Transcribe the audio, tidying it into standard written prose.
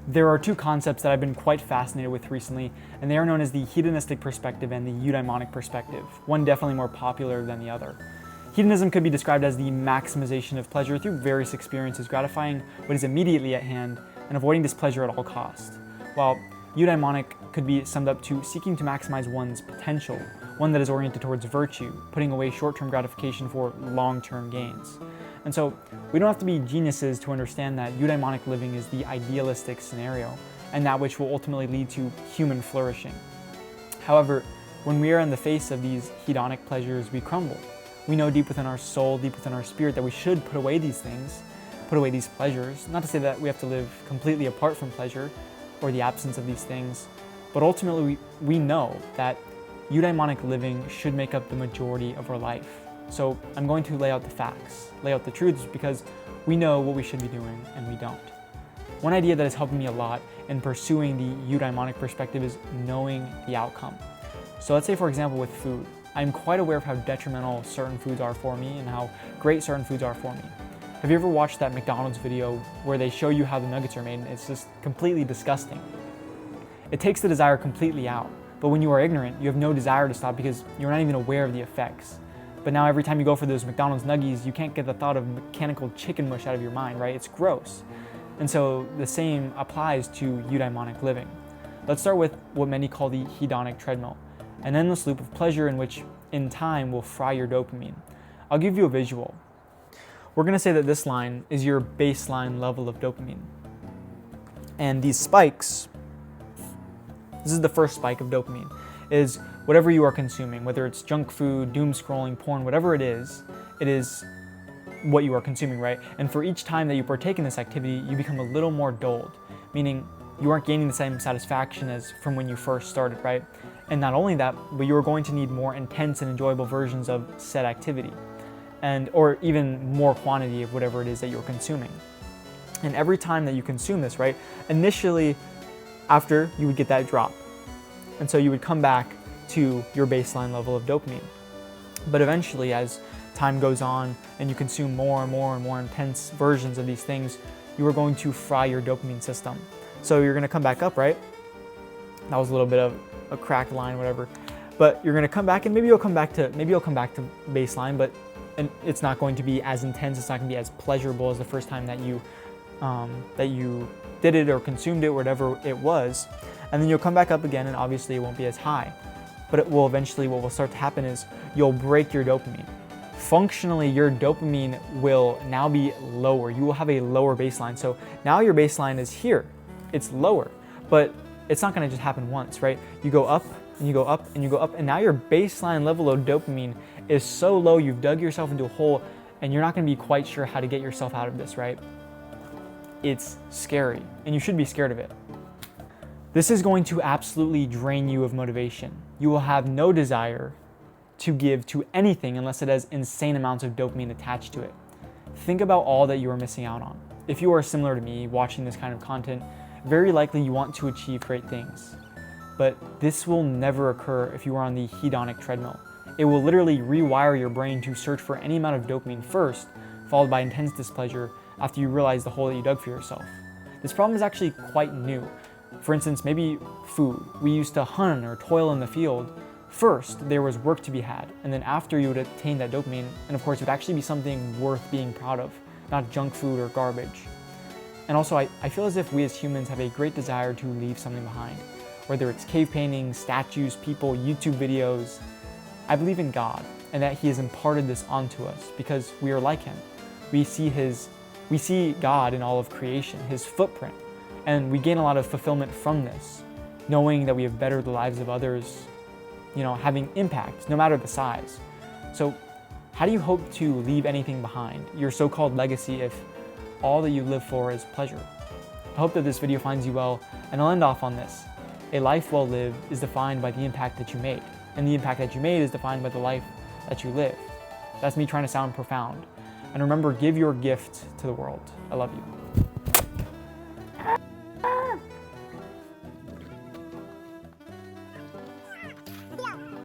There are two concepts that I've been quite fascinated with recently, and they are known as the hedonistic perspective and the eudaimonic perspective, one definitely more popular than the other. Hedonism could be described as the maximization of pleasure through various experiences, gratifying what is immediately at hand and avoiding displeasure at all costs, while eudaimonic could be summed up to seeking to maximize one's potential, one that is oriented towards virtue, putting away short-term gratification for long-term gains. And so we don't have to be geniuses to understand that eudaimonic living is the idealistic scenario and that which will ultimately lead to human flourishing. However, when we are in the face of these hedonic pleasures, we crumble. We know deep within our soul, deep within our spirit, that we should put away these things, put away these pleasures. Not to say that we have to live completely apart from pleasure or the absence of these things, but ultimately we know that eudaimonic living should make up the majority of our life. So I'm going to lay out the facts, lay out the truths, because we know what we should be doing and we don't. One idea that has helped me a lot in pursuing the eudaimonic perspective is knowing the outcome. So let's say, for example, with food, I'm quite aware of how detrimental certain foods are for me and how great certain foods are for me. Have you ever watched that McDonald's video where they show you how the nuggets are made and it's just completely disgusting? It takes the desire completely out, but when you are ignorant, you have no desire to stop because you're not even aware of the effects. But now every time you go for those McDonald's nuggies, you can't get the thought of mechanical chicken mush out of your mind, right? It's gross. And so the same applies to eudaimonic living. Let's start with what many call the hedonic treadmill, an endless loop of pleasure in which, in time, will fry your dopamine. I'll give you a visual. We're gonna say that this line is your baseline level of dopamine. And these spikes, this is the first spike of dopamine, is whatever you are consuming, whether it's junk food, doom scrolling, porn, whatever it is what you are consuming, right? And for each time that you partake in this activity, you become a little more dulled, meaning you aren't gaining the same satisfaction as from when you first started, right? And not only that, but you're going to need more intense and enjoyable versions of said activity, or even more quantity of whatever it is that you're consuming. And every time that you consume this, right, initially, after you would get that drop. And so you would come back to your baseline level of dopamine. But eventually, as time goes on and you consume more and more and more intense versions of these things, you are going to fry your dopamine system. So you're gonna come back up, right? That was a little bit of a cracked line, whatever. But you're gonna come back and maybe you'll come back to baseline, but it's not going to be as intense, it's not gonna be as pleasurable as the first time that you did it or consumed it, whatever it was. And then you'll come back up again and obviously it won't be as high. But it will eventually, what will start to happen is you'll break your dopamine. Functionally, your dopamine will now be lower. You will have a lower baseline. So now your baseline is here. It's lower, but it's not gonna just happen once, right? You go up and you go up and you go up, and now your baseline level of dopamine is so low, you've dug yourself into a hole and you're not gonna be quite sure how to get yourself out of this, right? It's scary and you should be scared of it. This is going to absolutely drain you of motivation. You will have no desire to give to anything unless it has insane amounts of dopamine attached to it. Think about all that you are missing out on. If you are similar to me, watching this kind of content, very likely you want to achieve great things. But this will never occur if you are on the hedonic treadmill. It will literally rewire your brain to search for any amount of dopamine first, followed by intense displeasure after you realize the hole that you dug for yourself. This problem is actually quite new. For instance, maybe food. We used to hunt or toil in the field. First, there was work to be had, and then after you would attain that dopamine, and of course it would actually be something worth being proud of, not junk food or garbage. And also, I feel as if we as humans have a great desire to leave something behind, whether it's cave paintings, statues, people, YouTube videos. I believe in God, and that He has imparted this onto us because we are like Him. We see God in all of creation, His footprint, and we gain a lot of fulfillment from this, knowing that we have bettered the lives of others, having impact, no matter the size. So how do you hope to leave anything behind, your so-called legacy, if all that you live for is pleasure? I hope that this video finds you well, and I'll end off on this. A life well lived is defined by the impact that you made, and the impact that you made is defined by the life that you live. That's me trying to sound profound. And remember, give your gift to the world. I love you.